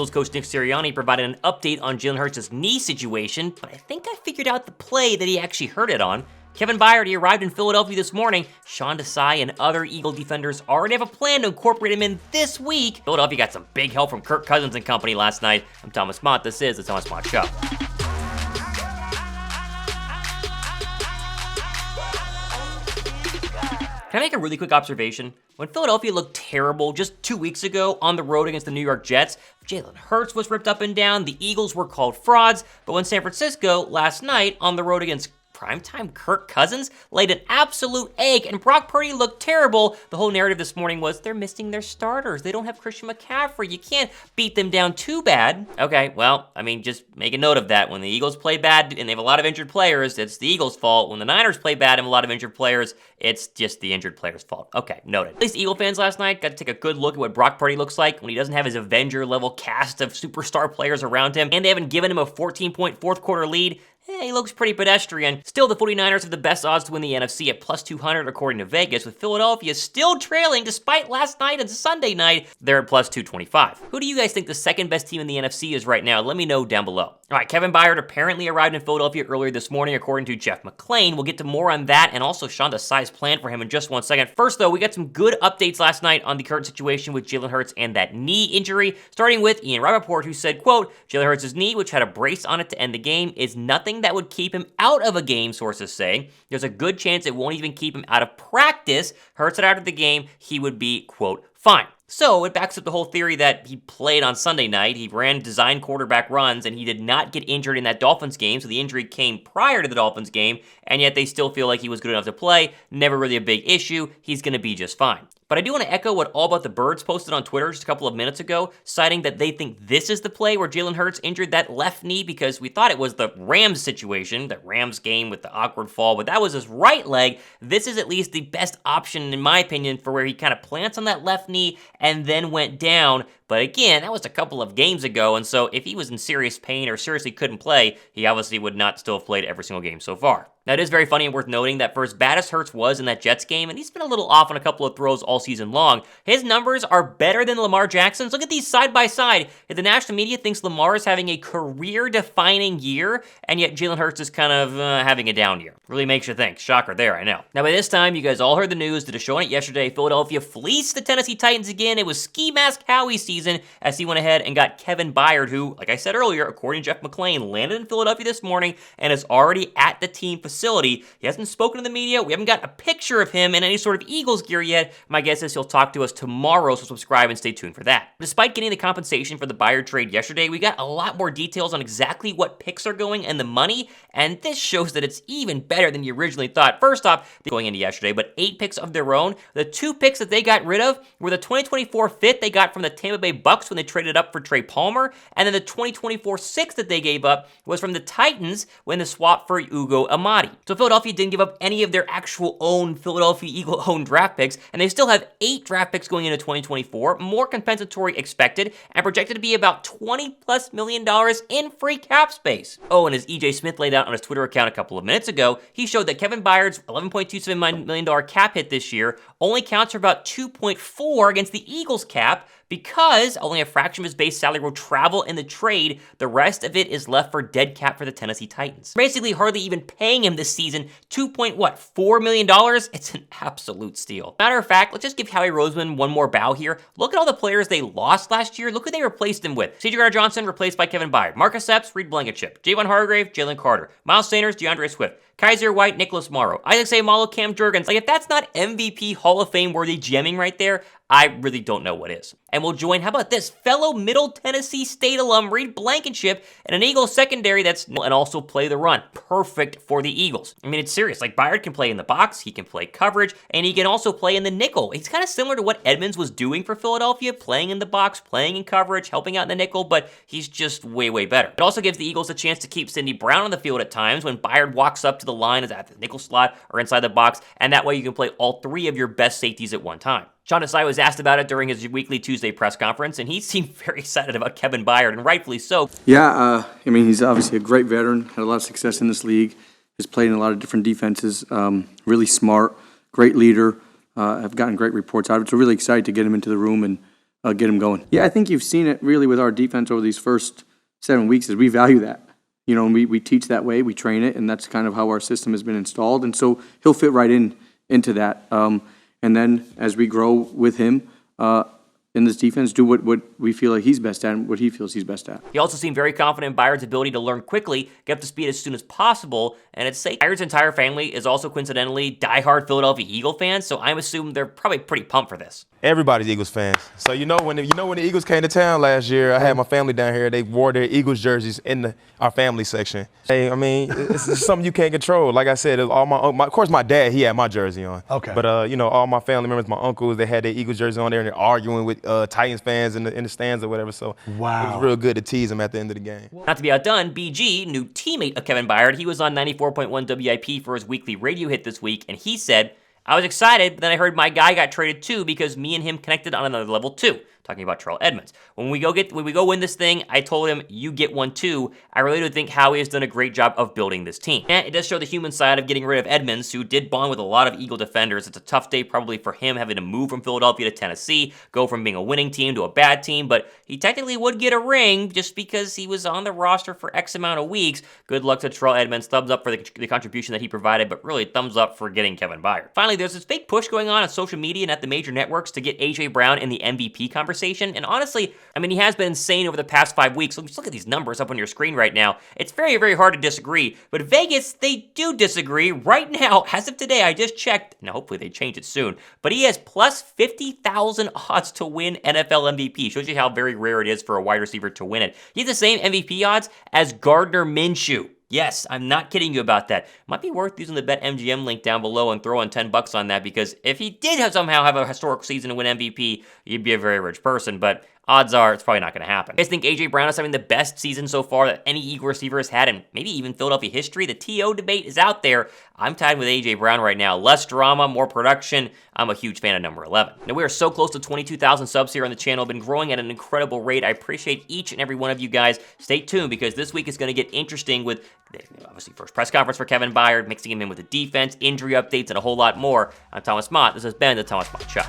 Eagles coach Nick Sirianni provided an update on Jalen Hurts' knee situation, but I think I figured out the play that he actually hurt it on. Kevin Byard, he arrived in Philadelphia this morning. Desai and other Eagle defenders already have a plan to incorporate him in this week. Philadelphia got some big help from Kirk Cousins and company last night. I'm Thomas Mott. This is the Thomas Mott Show. Can I make a really quick observation? When Philadelphia looked terrible just 2 weeks ago on the road against the New York Jets, Jalen Hurts was ripped up and down, the Eagles were called frauds, but when San Francisco last night on the road against primetime Kirk Cousins laid an absolute egg and Brock Purdy looked terrible, the whole narrative this morning was they're missing their starters. They don't have Christian McCaffrey. You can't beat them down too bad. Okay, well, I mean, just make a note of that. When the Eagles play bad and they have a lot of injured players, it's the Eagles' fault. When the Niners play bad and have a lot of injured players, it's just the injured players' fault. Okay, noted. At least Eagle fans last night got to take a good look at what Brock Purdy looks like when he doesn't have his Avenger-level cast of superstar players around him, and they haven't given him a 14-point fourth quarter lead. He looks pretty pedestrian. Still, the 49ers have the best odds to win the NFC at plus 200 according to Vegas, with Philadelphia still trailing despite last night and Sunday night. They're at plus 225. Who do you guys think the second best team in the NFC is right now? Let me know down below. All right, Kevin Byard apparently arrived in Philadelphia earlier this morning according to Jeff McClain. We'll get to more on that and also Desai's plan for him in just 1 second. First, though, we got some good updates last night on the current situation with Jalen Hurts and that knee injury, starting with Ian Rappaport, who said, quote, Jalen Hurts' knee, which had a brace on it to end the game, is nothing that would keep him out of a game, sources say. There's a good chance it won't even keep him out of practice. Hurts said after the game, he would be, quote, fine. So it backs up the whole theory that he played on Sunday night. He ran design quarterback runs, and he did not get injured in that Dolphins game, so the injury came prior to the Dolphins game, and yet they still feel like he was good enough to play. Never really a big issue. He's going to be just fine. But I do want to echo what All About the Birds posted on Twitter just a couple of minutes ago, citing that they think this is the play where Jalen Hurts injured that left knee because we thought it was the Rams situation, the Rams game with the awkward fall, but that was his right leg. This is at least the best option, in my opinion, for where he kind of plants on that left knee and then went down. But again, that was a couple of games ago, and so if he was in serious pain or seriously couldn't play, he obviously would not still have played every single game so far. Now, it is very funny and worth noting that for as bad as Hurts was in that Jets game, and he's been a little off on a couple of throws all season long, his numbers are better than Lamar Jackson's. Look at these side by side. If the national media thinks Lamar is having a career-defining year, and yet Jalen Hurts is kind of having a down year. Really makes you think. Shocker there, I know. Now, by this time, you guys all heard the news. Did a show on it yesterday. Philadelphia fleeced the Tennessee Titans again. It was ski mask Howie season as he went ahead and got Kevin Byard, who, like I said earlier, according to Jeff McClain, landed in Philadelphia this morning and is already at the team facility. He hasn't spoken to the media. We haven't got a picture of him in any sort of Eagles gear yet. My guess is he'll talk to us tomorrow, so subscribe and stay tuned for that. Despite getting the compensation for the Byard trade yesterday, we got a lot more details on exactly what picks are going and the money, and this shows that it's even better than you originally thought. First off, going into yesterday, but 8 picks of their own. The 2 picks that they got rid of were the 2024 fifth they got from the Tampa Bay Bucks when they traded up for Trey Palmer, and then the 2024 sixth that they gave up was from the Titans when they swapped for Ugo Amadi. So Philadelphia didn't give up any of their actual own Philadelphia Eagle-owned draft picks, and they still have 8 draft picks going into 2024, more compensatory expected, and projected to be about $20+ million in free cap space. Oh, and as EJ Smith laid out on his Twitter account a couple of minutes ago, he showed that Kevin Byard's $11.27 million cap hit this year only counts for about 2.4 against the Eagles cap, because only a fraction of his base salary will travel in the trade. The rest of it is left for dead cap for the Tennessee Titans. Basically hardly even paying him this season $2.4 million? It's an absolute steal. Matter of fact, let's just give Howie Roseman one more bow here. Look at all the players they lost last year. Look who they replaced him with. C.J. Gardner-Johnson replaced by Kevin Byard. Marcus Epps, Reed Blankenship. Javon Hargrave, Jalen Carter. Miles Sanders, DeAndre Swift. Kaiser White, Nicholas Morrow. Isaac Seumalo, Cam Jurgens. Like, if that's not MVP Hall of Fame worthy jamming right there, I really don't know what is. And we'll join, how about this, fellow Middle Tennessee State alum Reed Blankenship and an Eagles secondary and also play the run. Perfect for the Eagles. I mean, it's serious. Like, Byard can play in the box, he can play coverage, and he can also play in the nickel. He's kind of similar to what Edmonds was doing for Philadelphia, playing in the box, playing in coverage, helping out in the nickel, but he's just way, way better. It also gives the Eagles a chance to keep Sidney Brown on the field at times when Byard walks up to the line as at the nickel slot or inside the box, and that way you can play all 3 of your best safeties at one time. Desai was asked about it during his weekly Tuesday press conference, and he seemed very excited about Kevin Byard, and rightfully so. Yeah, I mean, he's obviously a great veteran, had a lot of success in this league, has played in a lot of different defenses, really smart, great leader. I've gotten great reports out of it, so really excited to get him into the room and get him going. Yeah, I think you've seen it really with our defense over these first 7 weeks is we value that. You know, and we teach that way, we train it, and that's kind of how our system has been installed. And so he'll fit right into that. And then as we grow with him in this defense, do what we feel like he's best at and what he feels he's best at. He also seemed very confident in Byard's ability to learn quickly, get up to speed as soon as possible, and it's safe. Byard's entire family is also coincidentally diehard Philadelphia Eagle fans, so I'm assuming they're probably pretty pumped for this. Everybody's Eagles fans. So when the Eagles came to town last year, I had my family down here. They wore their Eagles jerseys in our family section. Hey, I mean, it's something you can't control. Like I said, of course my dad, he had my jersey on. Okay. But all my family members, my uncles, they had their Eagles jerseys on there, and they're arguing with Titans fans in the stands or whatever. So wow. It was real good to tease them at the end of the game. Not to be outdone, BG, new teammate of Kevin Byard, he was on 94.1 WIP for his weekly radio hit this week, and he said, I was excited, but then I heard my guy got traded too because me and him connected on another level too. Talking about Terrell Edmonds. When we go win this thing, I told him, you get one too. I really do think Howie has done a great job of building this team. And it does show the human side of getting rid of Edmonds, who did bond with a lot of Eagle defenders. It's a tough day probably for him having to move from Philadelphia to Tennessee, go from being a winning team to a bad team, but he technically would get a ring just because he was on the roster for X amount of weeks. Good luck to Terrell Edmonds. Thumbs up for the contribution that he provided, but really thumbs up for getting Kevin Byard. Finally, there's this fake push going on social media and at the major networks to get A.J. Brown in the MVP conversation. And honestly, I mean, he has been insane over the past 5 weeks. So just look at these numbers up on your screen right now. It's very, very hard to disagree. But Vegas, they do disagree. Right now, as of today, I just checked. Now, hopefully they change it soon. But he has plus 50,000 odds to win NFL MVP. Shows you how very rare it is for a wide receiver to win it. He has the same MVP odds as Gardner Minshew. Yes, I'm not kidding you about that. Might be worth using the BetMGM link down below and throwing $10 on that, because if he did somehow have a historical season and win MVP, you'd be a very rich person, but odds are it's probably not going to happen. I just think A.J. Brown is having the best season so far that any Eagle receiver has had in maybe even Philadelphia history. The TO debate is out there. I'm tied with A.J. Brown right now. Less drama, more production. I'm a huge fan of number 11. Now, we are so close to 22,000 subs here on the channel. Been growing at an incredible rate. I appreciate each and every one of you guys. Stay tuned, because this week is going to get interesting with, obviously, first press conference for Kevin Byard, mixing him in with the defense, injury updates, and a whole lot more. I'm Thomas Mott. This has been the Thomas Mott Show.